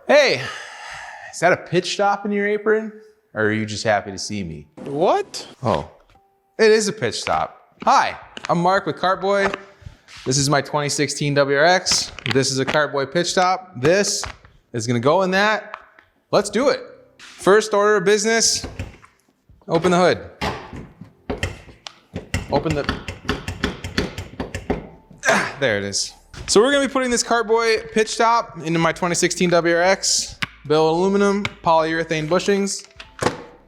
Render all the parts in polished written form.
Hey, is that a pitch stop in your apron? Or are you just happy to see me? What? Oh, it is a pitch stop. Hi, I'm Mark with Kartboy. This is my 2016 WRX. This is a Kartboy pitch stop. This is gonna go in that. Let's do it. First order of business, open the hood. Open the, there it is. So we're gonna be putting this Kartboy pitch stop into my 2016 WRX. Billet aluminum, polyurethane bushings.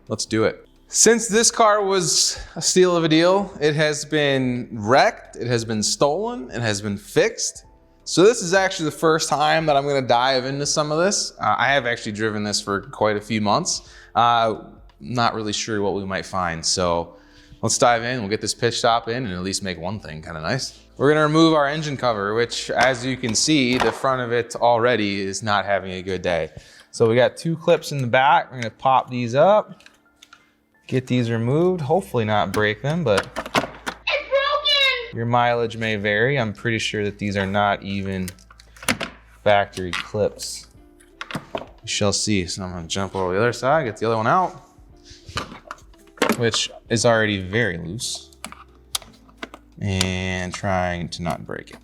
Let's do it. Since this car was a steal of a deal, it has been wrecked, it has been stolen, it has been fixed. So this is actually the first time that I'm gonna dive into some of this. I have actually driven this for quite a few months. Not really sure what we might find. So let's dive in, we'll get this pitch stop in and at least make one thing kind of nice. We're gonna remove our engine cover, which as you can see, the front of it already is not having a good day. So we got two clips in the back. We're gonna pop these up, get these removed, hopefully not break them, but it's broken! Your mileage may vary. I'm pretty sure that these are not even factory clips. We shall see. So I'm gonna jump over the other side, get the other one out, which is already very loose, and trying to not break it.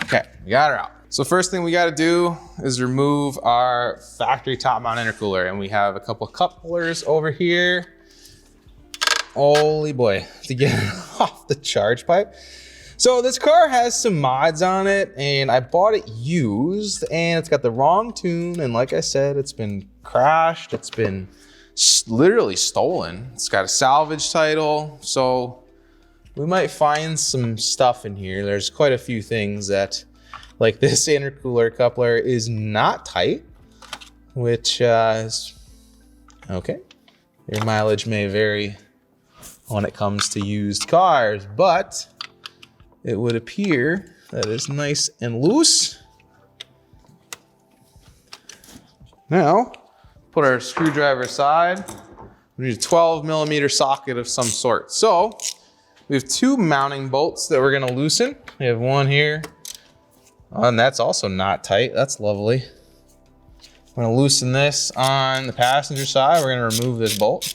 Okay, we got her out. So first thing we gotta do is remove our factory top mount intercooler, and we have a couple couplers over here. Holy boy, to get it off the charge pipe. So this car has some mods on it, and I bought it used, and it's got the wrong tune, and like I said, it's been crashed, it's been literally stolen. It's got a salvage title, so we might find some stuff in here. There's quite a few things that, like this intercooler coupler is not tight, which is okay. Your mileage may vary when it comes to used cars, but it would appear that it's nice and loose. Now, put our screwdriver aside. We need a 12mm socket of some sort. So we have two mounting bolts that we're gonna loosen. We have one here, and that's also not tight. That's lovely. We're gonna loosen this on the passenger side. We're gonna remove this bolt.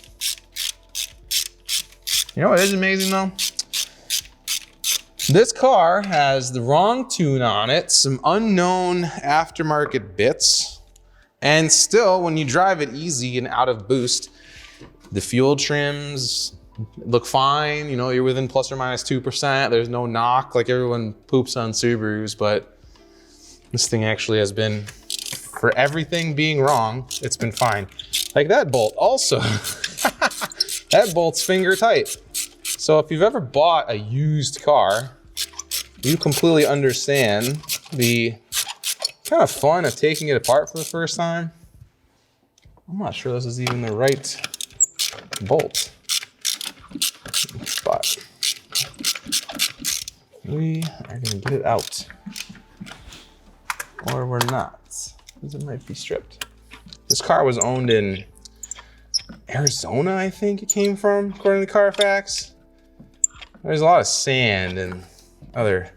You know what is amazing though? This car has the wrong tune on it, some unknown aftermarket bits, and still when you drive it easy and out of boost, the fuel trims look fine. You know, you're within plus or minus 2%. There's no knock, like everyone poops on Subarus, but this thing actually has been, for everything being wrong, it's been fine. Like that bolt also, that bolt's finger tight. So if you've ever bought a used car, you completely understand the kind of fun of taking it apart for the first time. I'm not sure this is even the right bolt, but we are gonna get it out. Or we're not, because it might be stripped. This car was owned in Arizona, I think it came from, according to Carfax. There's a lot of sand and other,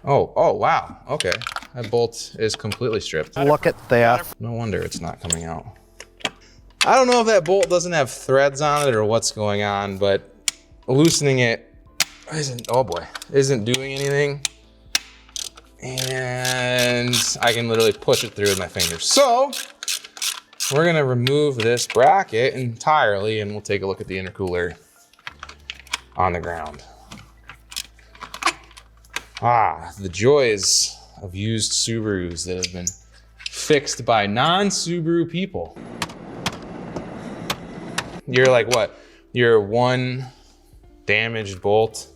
oh wow, okay. That bolt is completely stripped. Look at that. No wonder it's not coming out. I don't know if that bolt doesn't have threads on it or what's going on, but loosening it isn't doing anything. And I can literally push it through with my fingers. So we're gonna remove this bracket entirely and we'll take a look at the intercooler on the ground. Ah, the joys of used Subarus that have been fixed by non-Subaru people. You're like what? You're one damaged bolt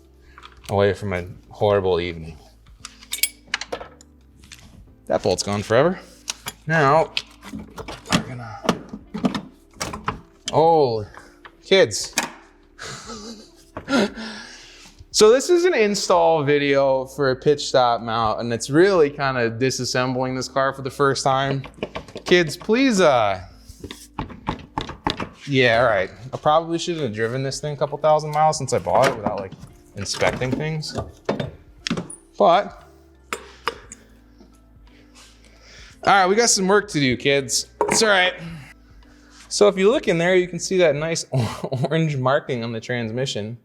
away from a horrible evening. That bolt's gone forever. Now, we're gonna, oh, kids. So this is an install video for a pitch stop mount, and it's really kind of disassembling this car for the first time. Kids, please, yeah, all right. I probably shouldn't have driven this thing a couple thousand miles since I bought it without like inspecting things. But All right, we got some work to do, kids. It's all right. So if you look in there, you can see that nice orange marking on the transmission,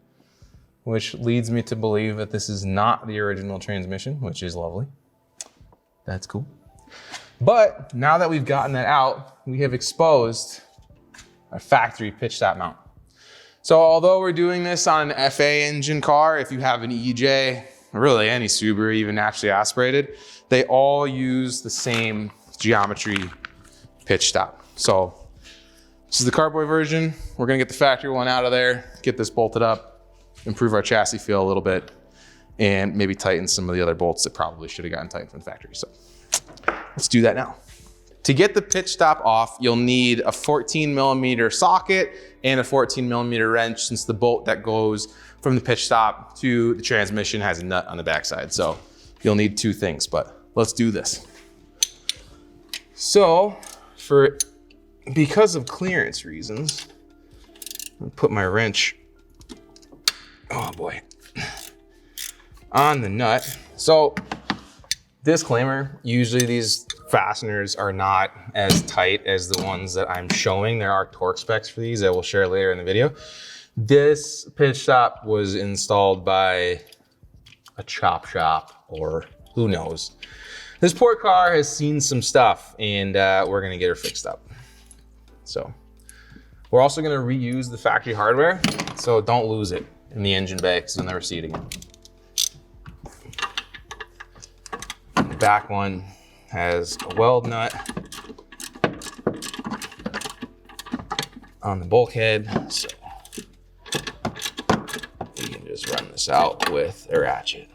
which leads me to believe that this is not the original transmission, which is lovely. That's cool. But now that we've gotten that out, we have exposed our factory pitch stop mount. So although we're doing this on an FA engine car, if you have an EJ, or really any Subaru, even naturally aspirated, they all use the same geometry pitch stop. So this is the Kartboy version. We're gonna get the factory one out of there, get this bolted up, improve our chassis feel a little bit, and maybe tighten some of the other bolts that probably should have gotten tightened from the factory. So let's do that now. To get the pitch stop off, you'll need a 14mm socket and a 14mm wrench, since the bolt that goes from the pitch stop to the transmission has a nut on the backside. So you'll need two things, but let's do this. So because of clearance reasons, I'll put my wrench, oh boy, on the nut. So disclaimer, usually these fasteners are not as tight as the ones that I'm showing. There are torque specs for these that we'll share later in the video. This pitch stop was installed by a chop shop, or who knows. This poor car has seen some stuff, and we're gonna get her fixed up. So we're also gonna reuse the factory hardware, so don't lose it in the engine bay, because you'll never see it again. The back one has a weld nut on the bulkhead, so you can just run this out with a ratchet.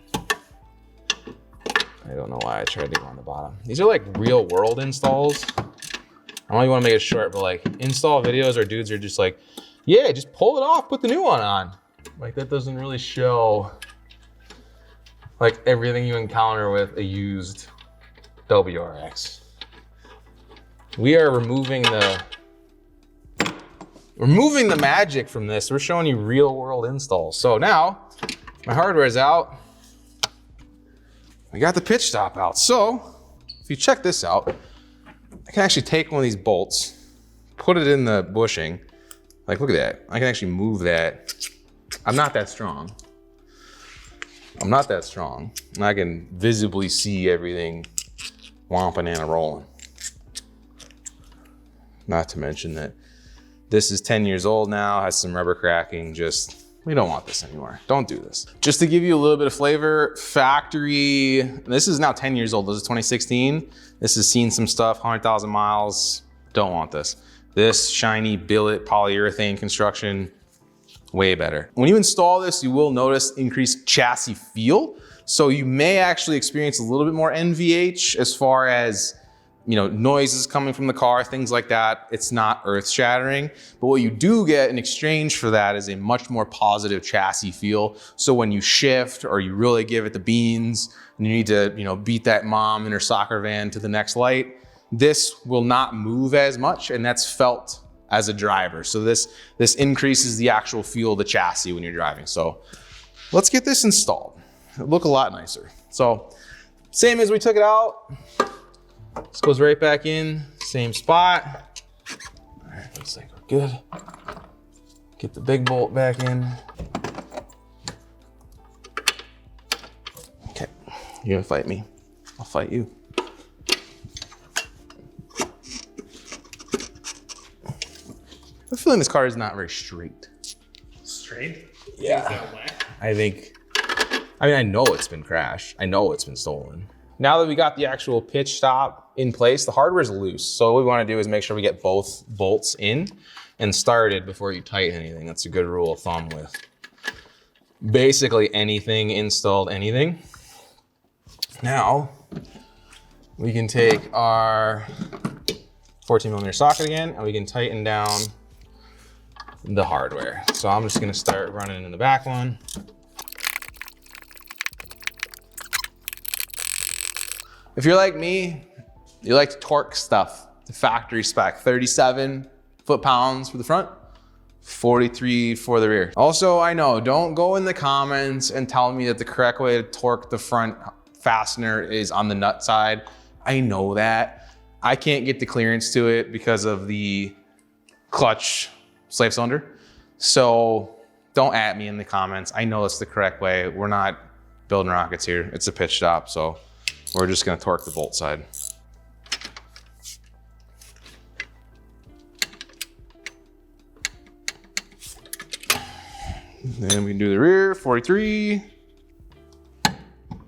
I don't know why I tried to go on the bottom. These are like real world installs. I only want to make it short, but like install videos or dudes are just like, yeah, just pull it off, put the new one on. Like that doesn't really show like everything you encounter with a used WRX. We are removing the magic from this. We're showing you real world installs. So now my hardware is out. We got the pitch stop out. So if you check this out, I can actually take one of these bolts, put it in the bushing. Like, look at that. I can actually move that. I'm not that strong. I'm not that strong. And I can visibly see everything womping and rolling. Not to mention that this is 10 years old now, has some rubber cracking. Just, we don't want this anymore. Don't do this. Just to give you a little bit of flavor, factory, this is now 10 years old. This is 2016. This has seen some stuff, 100,000 miles. Don't want this. This shiny billet polyurethane construction, way better. When you install this, you will notice increased chassis feel. So you may actually experience a little bit more NVH as far as, you know, noises coming from the car, things like that. It's not earth shattering, but what you do get in exchange for that is a much more positive chassis feel. So when you shift or you really give it the beans and you need to, you know, beat that mom in her soccer van to the next light, this will not move as much, and that's felt as a driver. So this increases the actual feel of the chassis when you're driving. So let's get this installed. It'll look a lot nicer. So same as we took it out. This goes right back in, same spot. All right, looks like we're good. Get the big bolt back in. Okay, you're gonna fight me. I'll fight you. I have a feeling this car is not very straight. Straight? Yeah. I know it's been crashed. I know it's been stolen. Now that we got the actual pitch stop in place, the hardware's loose. So what we want to do is make sure we get both bolts in and started before you tighten anything. That's a good rule of thumb with basically anything installed, anything. Now we can take our 14mm socket again and we can tighten down the hardware. So I'm just gonna start running in the back one. If you're like me, you like to torque stuff to factory spec, 37 foot-pounds for the front, 43 for the rear. Also, I know, don't go in the comments and tell me that the correct way to torque the front fastener is on the nut side. I know that. I can't get the clearance to it because of the clutch slave cylinder. So don't at me in the comments. I know it's the correct way. We're not building rockets here. It's a pitch stop, so we're just gonna torque the bolt side. Then we can do the rear, 43.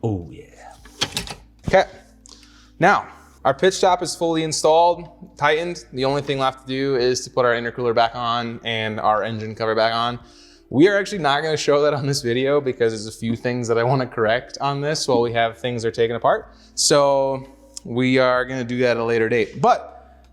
Oh yeah. Okay, now our pitch stop is fully installed, tightened. The only thing left to do is to put our intercooler back on and our engine cover back on. We are actually not gonna show that on this video because there's a few things that I wanna correct on this while we have things that are taken apart. So we are gonna do that at a later date. But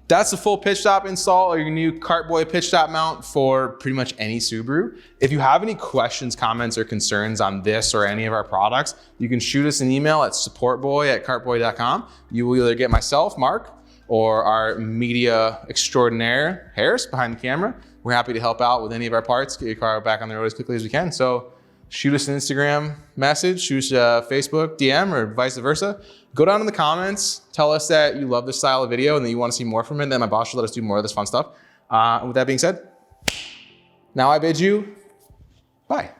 that's the full pitch stop install or your new Kartboy pitch stop mount for pretty much any Subaru. If you have any questions, comments, or concerns on this or any of our products, you can shoot us an email at supportboy@kartboy.com. You will either get myself, Mark, or our media extraordinaire, Harris, behind the camera. We're happy to help out with any of our parts, get your car back on the road as quickly as we can. So shoot us an Instagram message, shoot us a Facebook DM, or vice versa. Go down in the comments, tell us that you love this style of video and that you want to see more from it, then my boss will let us do more of this fun stuff. With that being said, now I bid you bye.